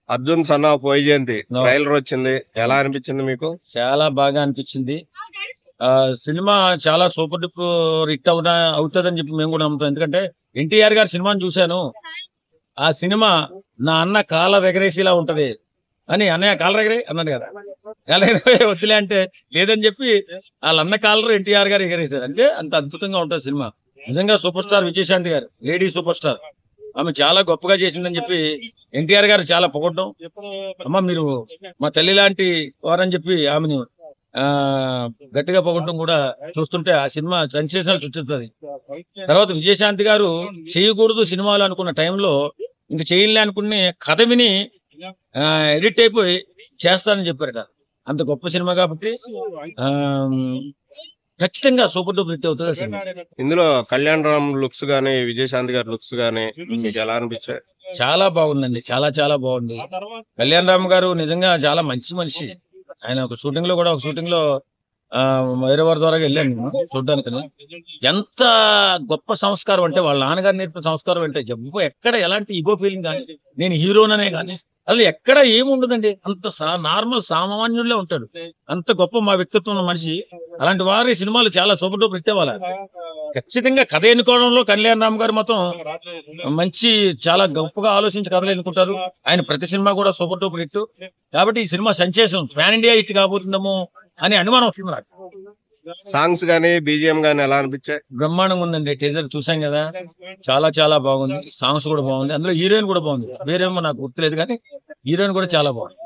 Arjun son of Vyjayanthi trailer వచ్చింది, ఎలా అనిపించింది మీకు? చాలా బాగా అనిపించింది. సినిమా చాలా సూపర్ డూపర్ హిట్ అవుతుందని చెప్పి మేము కూడా నమ్ముతాం. ఎందుకంటే ఎన్టీఆర్ గారి సినిమాని చూశాను. ఆ సినిమా నా అన్న కాలర్ ఎగరేసేలా ఉంటది అని, అన్నయ్య కాలర్ ఎగరే అన్నాడు కదా, కాలర్ ఎగరే వద్దులే అంటే లేదని చెప్పి వాళ్ళ అన్న కాలర్ ఎన్టీఆర్ గారు ఎగరేసారు. అంటే అంత అద్భుతంగా ఉంటుంది సినిమా. నిజంగా సూపర్ స్టార్ విజయశాంతి గారు, లేడీ సూపర్ స్టార్, ఆమె చాలా గొప్పగా చేసిందని చెప్పి ఎన్టీఆర్ గారు చాలా పొగడ్డం. అమ్మ మీరు మా తల్లి లాంటి వారని చెప్పి ఆమెను గట్టిగా పొగడ్డం కూడా చూస్తుంటే ఆ సినిమా సెన్సేషనల్ సృష్టిస్తుంది. తర్వాత విజయశాంతి గారు చేయకూడదు సినిమాలు అనుకున్న టైంలో ఇంక చేయలే అనుకుని కథ విని ఎడిట్ అయిపోయి చేస్తానని చెప్పారట. అంత గొప్ప సినిమా కాబట్టి ఖచ్చితంగా సూపర్ డూపర్ హిట్ అవుతుంది సినిమా. ఇందులో కళ్యాణ్ రామ్ లుక్స్ గానీ, విజయశాంతి గారి లుక్స్ గానీ మీకు ఎలా అనిపించాయి? చాలా బాగుందండి, చాలా చాలా బాగుంది. కళ్యాణ్ రామ్ గారు నిజంగా చాలా మంచి మనిషి. ఆయన ఒక షూటింగ్ లో వేరే వారి ద్వారా వెళ్ళాను నేను చూడడానికి. ఎంత గొప్ప సంస్కారం అంటే వాళ్ళ నాన్నగారు నేర్పిన సంస్కారం అంటే ఎక్కడ ఎలాంటి ఈగో ఫీలింగ్ కానీ, నేను హీరోననే కానీ అసలు ఎక్కడ ఏముండదండి. అంత నార్మల్ సామాన్యుల్లో ఉంటాడు. అంత గొప్ప మా వ్యక్తిత్వం ఉన్న మనిషి. అలాంటి వారి సినిమాలు చాలా సూపర్ డూపర్ హిట్ అవ్వాలి. ఖచ్చితంగా కథ ఎన్నుకోవడంలో కళ్యాణ్ రామ్ గారు మొత్తం మంచి చాలా గొప్పగా ఆలోచించి కథలు ఎన్నుకుంటారు. ఆయన ప్రతి సినిమా కూడా సూపర్ డూపర్ హిట్. కాబట్టి ఈ cinema sensation pan India hit కాబోతుందేమో అని అనుమానం వస్తుంది నాకు. సాంగ్స్ గానీ, బీజిఎం గానీ ఎలా అనిపించాయి? బ్రహ్మాండంగా ఉందండి. టీజర్ చూసాం కదా, చాలా చాలా బాగుంది. సాంగ్స్ కూడా బాగుంది. అందులో హీరోయిన్ కూడా బాగుంది. వేరేమో నాకు గుర్తులేదు కానీ హీరోయిన్ కూడా చాలా బాగుంది.